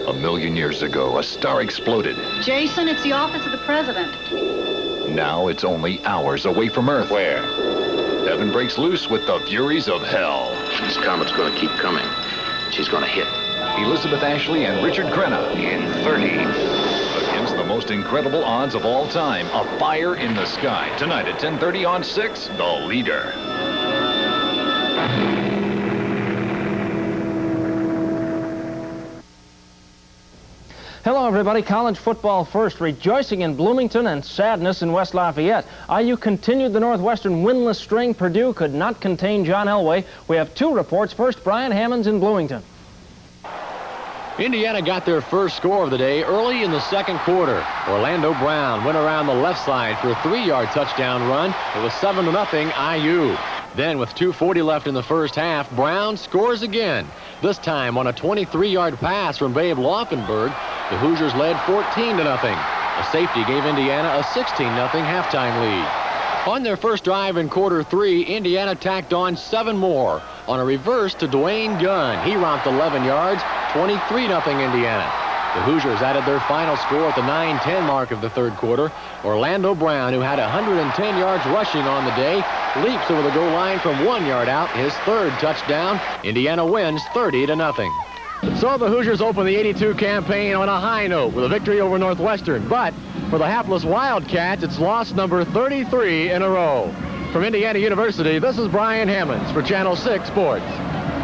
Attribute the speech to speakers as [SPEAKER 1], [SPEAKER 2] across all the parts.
[SPEAKER 1] 1 million years ago, a star exploded.
[SPEAKER 2] Jason, it's the office of the president.
[SPEAKER 1] Now it's only hours away from Earth.
[SPEAKER 3] Where?
[SPEAKER 1] Heaven breaks loose with the furies of hell.
[SPEAKER 3] This comet's gonna keep coming. She's gonna hit.
[SPEAKER 1] Elizabeth Ashley and Richard Crenna
[SPEAKER 3] In 30.
[SPEAKER 1] against the most incredible odds of all time. A Fire in the Sky. Tonight at 10:30 on 6, The Leader.
[SPEAKER 4] Hello, everybody. College football first. Rejoicing in Bloomington and sadness in West Lafayette. IU continued the Northwestern winless string. Purdue could not contain John Elway. We have two reports. First, Brian Hammonds in Bloomington.
[SPEAKER 5] Indiana got their first score of the day early in the second quarter. Orlando Brown went around the left side for a 3-yard touchdown run. It was 7-0 IU. Then, with 2:40 left in the first half, Brown scores again. This time on a 23-yard pass from Babe Laufenberg, the Hoosiers led 14-0. A safety gave Indiana a 16-0 halftime lead. On their first drive in quarter 3, Indiana tacked on 7 more on a reverse to Dwayne Gunn. He romped 11 yards, 23-0 Indiana. The Hoosiers added their final score at the 9:10 mark of the third quarter. Orlando Brown, who had 110 yards rushing on the day, leaps over the goal line from 1 yard out, his third touchdown. Indiana wins 30-0. So the Hoosiers open the '82 campaign on a high note with a victory over Northwestern. But for the hapless Wildcats, it's loss number 33 in a row. From Indiana University, this is Brian Hammonds for Channel 6 Sports.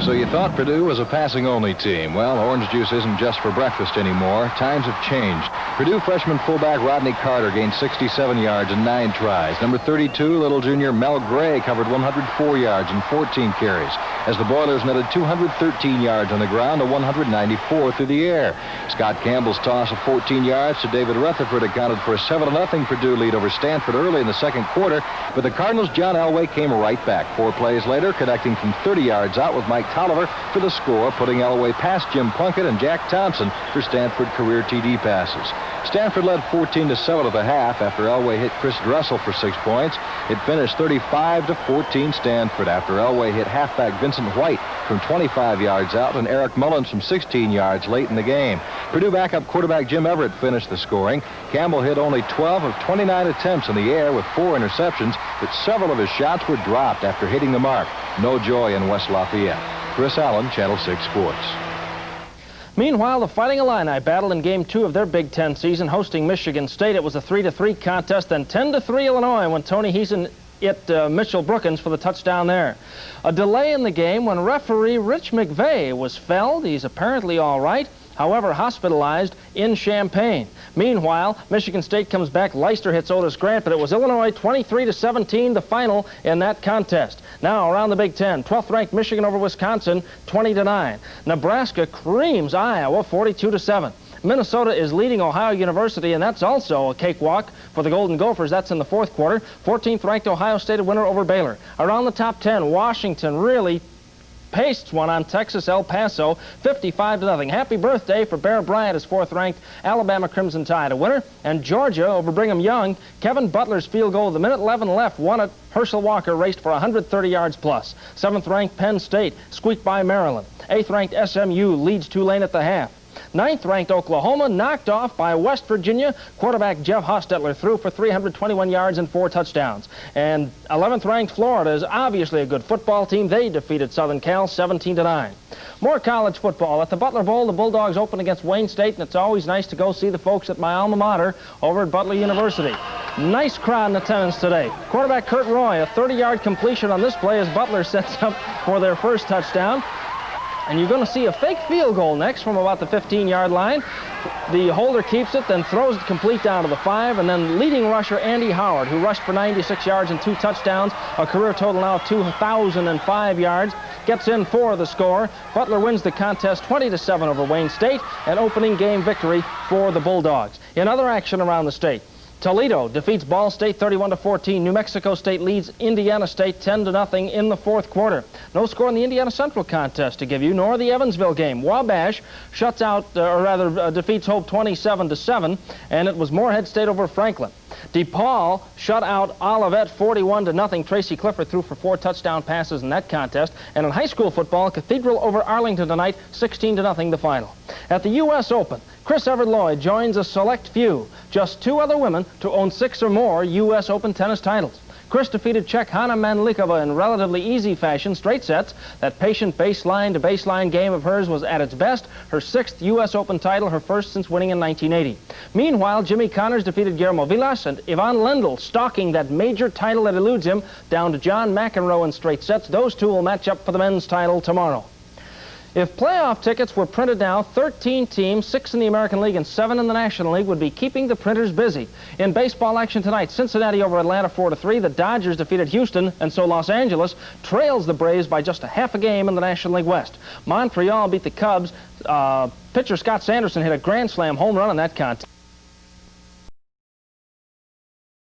[SPEAKER 6] So you thought Purdue was a passing-only team. Well, orange juice isn't just for breakfast anymore. Times have changed. Purdue freshman fullback Rodney Carter gained 67 yards in 9 tries. Number 32, little junior Mel Gray covered 104 yards in 14 carries, as the Boilers netted 213 yards on the ground to 194 through the air. Scott Campbell's toss of 14 yards to David Rutherford accounted for a 7-0 Purdue lead over Stanford early in the second quarter, but the Cardinals' John Elway came right back 4 plays later, connecting from 30 yards out with Mike Tolliver for the score, putting Elway past Jim Plunkett and Jack Thompson for Stanford career TD passes. Stanford led 14-7 at the half after Elway hit Chris Dressel for 6 points. It finished 35-14 Stanford after Elway hit halfback Vincent White from 25 yards out and Eric Mullins from 16 yards late in the game. Purdue backup quarterback Jim Everett finished the scoring. Campbell hit only 12 of 29 attempts in the air with 4 interceptions, but several of his shots were dropped after hitting the mark. No joy in West Lafayette. Chris Allen, Channel 6 Sports.
[SPEAKER 4] Meanwhile, the Fighting Illini battled in Game 2 of their Big Ten season, hosting Michigan State. It was a 3-3 contest, then 10-3 Illinois when Tony Heason hit Mitchell Brookins for the touchdown there. A delay in the game when referee Rich McVeigh was felled. He's apparently all right, however hospitalized in Champaign. Meanwhile, Michigan State comes back. Leicester hits Otis Grant, but it was Illinois 23-17, the final in that contest. Now around the Big Ten, 12th ranked Michigan over Wisconsin 20-9. Nebraska creams Iowa 42-7. Minnesota is leading Ohio University, and that's also a cakewalk for the Golden Gophers. That's in the fourth quarter. 14th ranked Ohio State a winner over Baylor. Around the top 10, Washington really pastes one on Texas El Paso 55-0. Happy birthday for Bear Bryant, his 4th ranked Alabama Crimson Tide a winner. And Georgia over Brigham Young. Kevin Butler's field goal with a minute 11 left won it. Herschel Walker raced for 130 yards plus. 7th ranked Penn State squeaked by Maryland. 8th ranked SMU leads Tulane at the half. 9th ranked Oklahoma knocked off by West Virginia. Quarterback Jeff Hostetler threw for 321 yards and 4 touchdowns. And 11th ranked Florida is obviously a good football team. They defeated Southern Cal 17-9. More college football. At the Butler Bowl, the Bulldogs open against Wayne State, and it's always nice to go see the folks at my alma mater over at Butler University. Nice crowd in attendance today. Quarterback Kurt Roy, a 30-yard completion on this play as Butler sets up for their first touchdown. And you're going to see a fake field goal next from about the 15-yard line. The holder keeps it, then throws it complete down to the 5, and then leading rusher Andy Howard, who rushed for 96 yards and 2 touchdowns, a career total now of 2,005 yards, gets in for the score. Butler wins the contest 20-7 over Wayne State, an opening game victory for the Bulldogs. In other action around the state, Toledo defeats Ball State 31-14. New Mexico State leads Indiana State 10-0 in the fourth quarter. No score in the Indiana Central contest to give you, nor the Evansville game. Wabash shuts out, defeats Hope 27-7, and it was Morehead State over Franklin. DePaul shut out Olivet 41-0. Tracy Clifford threw for 4 touchdown passes in that contest. And in high school football, Cathedral over Arlington tonight, 16-0 the final. At the U.S. Open, Chris Evert-Lloyd joins a select few, just 2 other women to own 6 or more U.S. Open tennis titles. Chris defeated Czech Hanna Mandlikova in relatively easy fashion, straight sets. That patient baseline-to-baseline game of hers was at its best. Her 6th U.S. Open title, her first since winning in 1980. Meanwhile, Jimmy Connors defeated Guillermo Vilas, and Ivan Lendl, stalking that major title that eludes him, down to John McEnroe in straight sets. Those 2 will match up for the men's title tomorrow. If playoff tickets were printed now, 13 teams, 6 in the American League and 7 in the National League, would be keeping the printers busy. In baseball action tonight, Cincinnati over Atlanta 4-3. The Dodgers defeated Houston, and so Los Angeles trails the Braves by just a half a game in the National League West. Montreal beat the Cubs. Pitcher Scott Sanderson hit a grand slam home run in that contest.